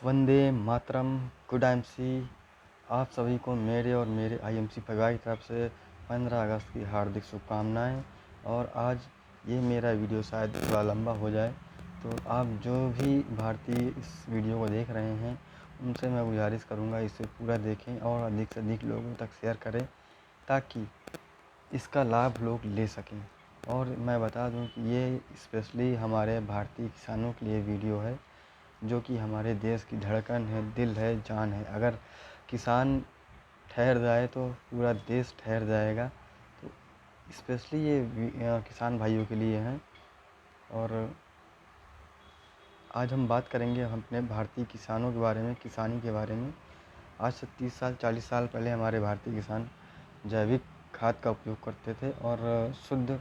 Vande Mataram. Good IMC. आप सभी को मेरे और मेरे आईएमसी परिवार की तरफ से 15 अगस्त की हार्दिक शुभकामनाएं। और आज ये मेरा वीडियो शायद थोड़ा लंबा हो जाए, तो आप जो भी भारतीय इस वीडियो को देख रहे हैं उनसे मैं गुजारिश करूंगा इसे पूरा देखें और अधिक से अधिक लोगों तक शेयर करें ताकि इसका लाभ लोग ले सकें। और मैं बता दूं कि ये स्पेशली हमारे भारतीय किसानों के लिए वीडियो है, जो कि हमारे देश की धड़कन है, दिल है, जान है। अगर किसान ठहर जाए तो पूरा देश ठहर जाएगा। तो स्पेशली ये किसान भाइयों के लिए हैं। और आज हम बात करेंगे हम अपने भारतीय किसानों के बारे में, किसानी के बारे में। आज से 30 साल 40 साल पहले हमारे भारतीय किसान जैविक खाद का उपयोग करते थे और शुद्ध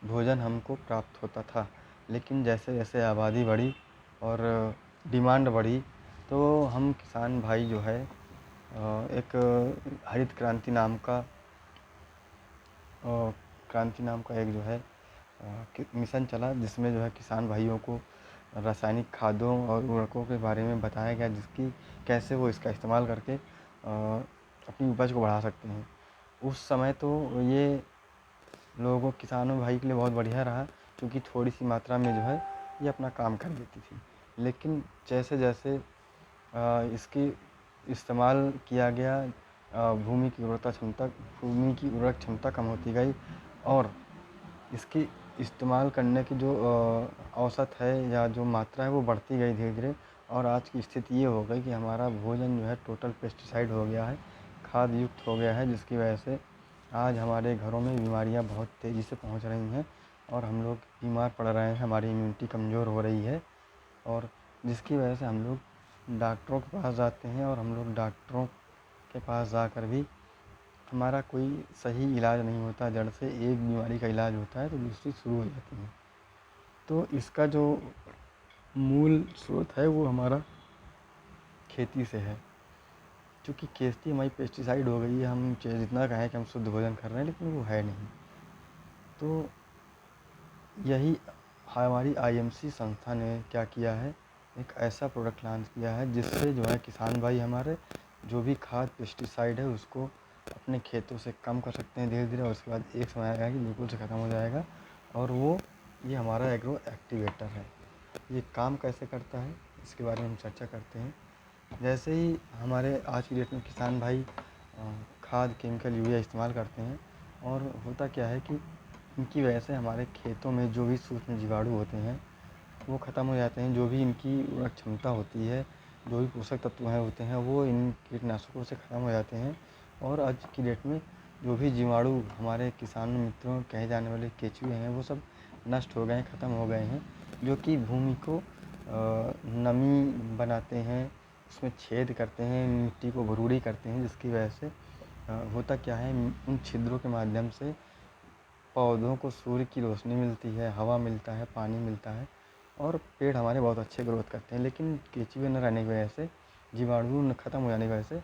भोजन हमको प्राप्त होता था। लेकिन जैसे जैसे आबादी बढ़ी और डिमांड बढ़ी तो हम किसान भाई जो है एक हरित क्रांति नाम का एक जो है मिशन चला, जिसमें जो है किसान भाइयों को रासायनिक खादों और उर्वरकों के बारे में बताया गया, जिसकी कैसे वो इसका इस्तेमाल करके अपनी उपज को बढ़ा सकते हैं। उस समय तो ये लोगों किसानों भाई के लिए बहुत बढ़िया रहा, क्योंकि थोड़ी सी मात्रा में जो है ये अपना काम कर देती थी। लेकिन जैसे जैसे इसकी इस्तेमाल किया गया, भूमि की उर्वरक क्षमता कम होती गई और इसकी इस्तेमाल करने की जो औसत है या जो मात्रा है वो बढ़ती गई धीरे धीरे। और आज की स्थिति ये हो गई कि हमारा भोजन जो है टोटल पेस्टिसाइड हो गया है, खाद युक्त हो गया है, जिसकी वजह से आज हमारे घरों में बीमारियां बहुत तेज़ी से पहुंच रही हैं और हम लोग बीमार पड़ रहे हैं, हमारी इम्यूनिटी कमज़ोर हो रही है। और जिसकी वजह से हम लोग डॉक्टरों के पास जाते हैं और हम लोग डॉक्टरों के पास जाकर भी हमारा कोई सही इलाज नहीं होता। जड़ से एक बीमारी का इलाज होता है तो दूसरी शुरू हो जाती है। तो इसका जो मूल स्रोत है वो हमारा खेती से है, क्योंकि खेती हमारी पेस्टिसाइड हो गई है। हम चाहे जितना कहें कि हम शुद्ध भोजन कर रहे हैं, लेकिन वो है नहीं। तो यही हमारी आईएमसी संस्था ने क्या किया है, एक ऐसा प्रोडक्ट लॉन्च किया है जिससे जो है किसान भाई हमारे जो भी खाद पेस्टिसाइड है उसको अपने खेतों से कम कर सकते हैं धीरे धीरे। और उसके बाद एक समय आएगा कि बिल्कुल से ख़त्म हो जाएगा। और वो ये हमारा एग्रो एक्टिवेटर है। ये काम कैसे करता है इसके बारे में हम चर्चा करते हैं। जैसे ही हमारे आज की डेट में किसान भाई खाद, केमिकल, यूरिया इस्तेमाल करते हैं, और होता क्या है कि इनकी वजह से हमारे खेतों में जो भी सूक्ष्म जीवाणु होते हैं वो ख़त्म हो जाते हैं। जो भी इनकी उर्वरक क्षमता होती है, जो भी पोषक तत्व हैं होते हैं, वो इन कीटनाशकों से ख़त्म हो जाते हैं। और आज की डेट में जो भी जीवाणु हमारे किसान मित्रों कहे जाने वाले केंचुए हैं वो सब नष्ट हो गए हैं, ख़त्म हो गए हैं, जो कि भूमि को नमी बनाते हैं, उसमें छेद करते हैं, मिट्टी को भुरुड़ी करते हैं। जिसकी वजह से होता क्या है, उन छिद्रों के माध्यम से पौधों को सूर्य की रोशनी मिलती है, हवा मिलता है, पानी मिलता है और पेड़ हमारे बहुत अच्छे ग्रोथ करते हैं। लेकिन केंचुए न रहने की वजह से, जीवाणु न ख़त्म हो जाने की वजह से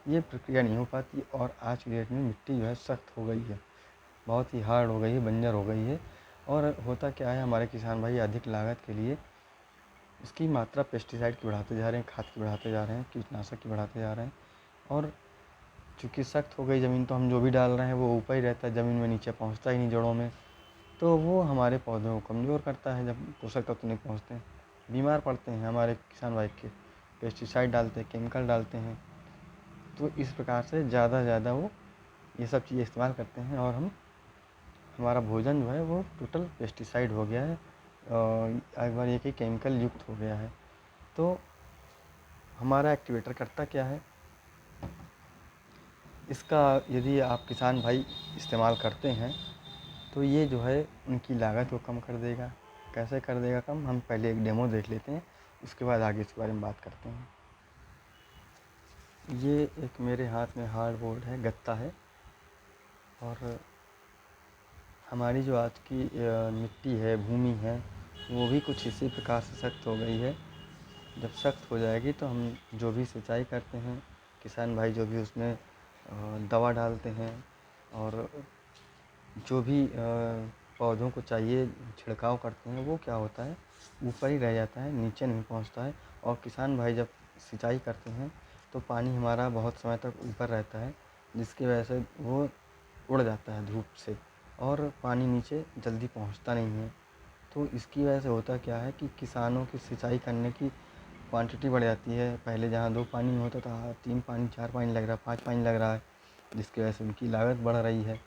ये प्रक्रिया नहीं हो पाती। और आज की डेट में मिट्टी जो है सख्त हो गई है, बहुत ही हार्ड हो गई है, बंजर हो गई है। और होता क्या है, हमारे किसान भाई अधिक लागत के लिए इसकी मात्रा पेस्टिसाइड की बढ़ाते जा रहे हैं, खाद की बढ़ाते जा रहे हैं, कीटनाशक की बढ़ाते जा रहे हैं। और चूँकि सख्त हो गई ज़मीन तो हम जो भी डाल रहे हैं वो ऊपर ही रहता है, ज़मीन में नीचे पहुँचता ही नहीं जड़ों में। तो वो हमारे पौधों को कमज़ोर करता है। जब पोषक तत्व नहीं पहुँचते हैं, बीमार पड़ते हैं हमारे किसान भाई के। पेस्टिसाइड डालते हैं, केमिकल डालते हैं, तो इस प्रकार से ज़्यादा वो ये सब चीज़ें इस्तेमाल करते हैं और हमारा भोजन जो है वो टोटल पेस्टिसाइड हो गया है, एक बार ये कि केमिकल युक्त हो गया है। तो हमारा एक्टिवेटर करता क्या है, इसका यदि आप किसान भाई इस्तेमाल करते हैं तो ये जो है उनकी लागत को कम कर देगा। कैसे कर देगा कम, हम पहले एक डेमो देख लेते हैं, उसके बाद आगे इसके बारे में बात करते हैं। ये एक मेरे हाथ में हार्डबोर्ड है, गत्ता है। और हमारी जो आज की मिट्टी है, भूमि है, वो भी कुछ इसी प्रकार से सख्त हो गई है। जब सख्त हो जाएगी तो हम जो भी सिंचाई करते हैं, किसान भाई जो भी उसमें दवा डालते हैं और जो भी पौधों को चाहिए छिड़काव करते हैं, वो क्या होता है ऊपर ही रह जाता है, नीचे नहीं पहुंचता है। और किसान भाई जब सिंचाई करते हैं तो पानी हमारा बहुत समय तक ऊपर रहता है, जिसकी वजह से वो उड़ जाता है धूप से और पानी नीचे जल्दी पहुंचता नहीं है। तो इसकी वजह से होता क्या है कि किसानों की सिंचाई करने की क्वांटिटी बढ़ जाती है। पहले जहाँ 2 पानी होता था, 3 पानी, 4 पानी लग रहा है, 5 पानी लग रहा है, जिसकी वजह से उनकी लागत बढ़ रही है।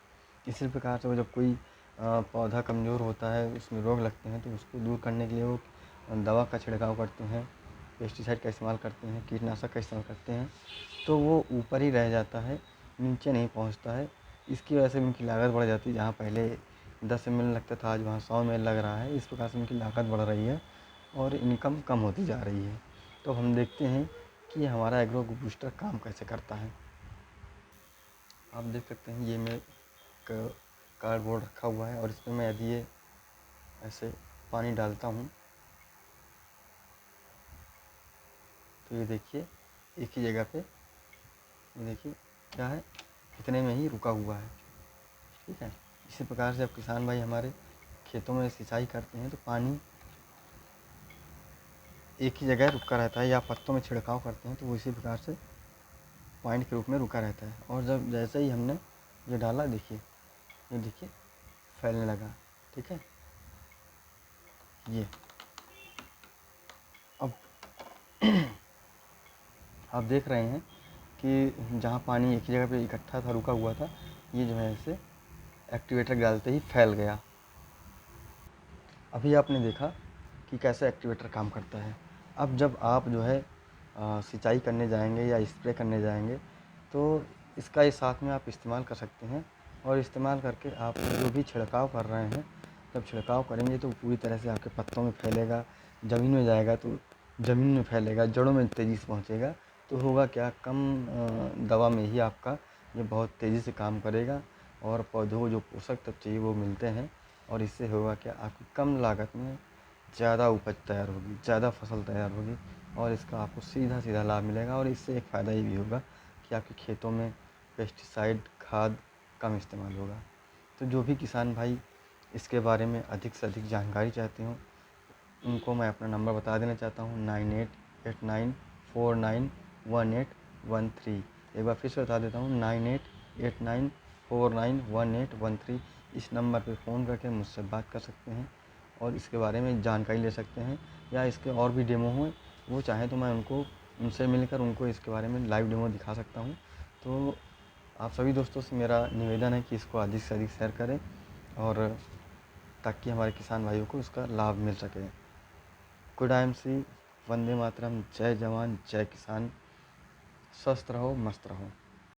इसी प्रकार से वो जब कोई पौधा कमज़ोर होता है, उसमें रोग लगते हैं, तो उसको दूर करने के लिए वो दवा का छिड़काव करते हैं, पेस्टिसाइड का इस्तेमाल करते हैं, कीटनाशक का इस्तेमाल करते हैं, तो वो ऊपर ही रह जाता है, नीचे नहीं पहुँचता है। इसकी वजह से उनकी लागत बढ़ जाती है। जहाँ पहले 10 एमएल लगता था, आज वहाँ 100 एमएल लग रहा है। इस प्रकार से उनकी लागत बढ़ रही है और इनकम कम होती जा रही है। तो हम देखते हैं कि हमारा एग्रो बूस्टर काम कैसे करता है। आप देख सकते हैं, ये मैं कार्डबोर्ड रखा हुआ है और इसमें मैं यदि ये ऐसे पानी डालता हूँ तो ये देखिए एक ही जगह पे, ये देखिए क्या है, इतने में ही रुका हुआ है। ठीक है, इसी प्रकार से जब किसान भाई हमारे खेतों में सिंचाई करते हैं तो पानी एक ही जगह रुका रहता है, या पत्तों में छिड़काव करते हैं तो वो इसी प्रकार से पॉइंट के रूप में रुका रहता है। और जब जैसे ही हमने ये डाला, देखिए ये देखिए फैलने लगा। ठीक है, ये अब आप देख रहे हैं कि जहाँ पानी एक ही जगह पे इकट्ठा था, रुका हुआ था, ये जो है इसे एक्टिवेटर डालते ही फैल गया। अभी आपने देखा कि कैसे एक्टिवेटर काम करता है। अब जब आप जो है सिंचाई करने जाएंगे या स्प्रे करने जाएंगे तो इसका इस साथ में आप इस्तेमाल कर सकते हैं, और इस्तेमाल करके आप जो भी छिड़काव कर रहे हैं, जब छिड़काव करेंगे तो पूरी तरह से आपके पत्तों में फैलेगा, ज़मीन में जाएगा तो ज़मीन में फैलेगा, जड़ों में तेज़ी से पहुँचेगा। तो होगा क्या, कम दवा में ही आपका ये बहुत तेज़ी से काम करेगा और पौधों को जो पोषक तत्व चाहिए वो मिलते हैं। और इससे होगा क्या, आपकी कम लागत में ज़्यादा उपज तैयार होगी, ज़्यादा फसल तैयार होगी और इसका आपको सीधा सीधा लाभ मिलेगा। और इससे एक फ़ायदा ये भी होगा कि आपके खेतों में पेस्टिसाइड खाद कम इस्तेमाल होगा। तो जो भी किसान भाई इसके बारे में अधिक से अधिक जानकारी चाहते हो, उनको मैं अपना नंबर बता देना चाहता हूँ, 9889491813। एक बार फिर से बता देता हूँ, 9889491813। इस नंबर पे फ़ोन करके मुझसे बात कर सकते हैं और इसके बारे में जानकारी ले सकते हैं, या इसके और भी डेमो हों, वो चाहें तो मैं उनसे मिलकर उनको इसके बारे में लाइव डेमो दिखा सकता हूँ। तो आप सभी दोस्तों से मेरा निवेदन है कि इसको अधिक से अधिक शेयर करें, और ताकि हमारे किसान भाइयों को इसका लाभ मिल सके। गुड IMC, वंदे मातरम, जय जवान जय किसान, स्वस्थ रहो मस्त रहो।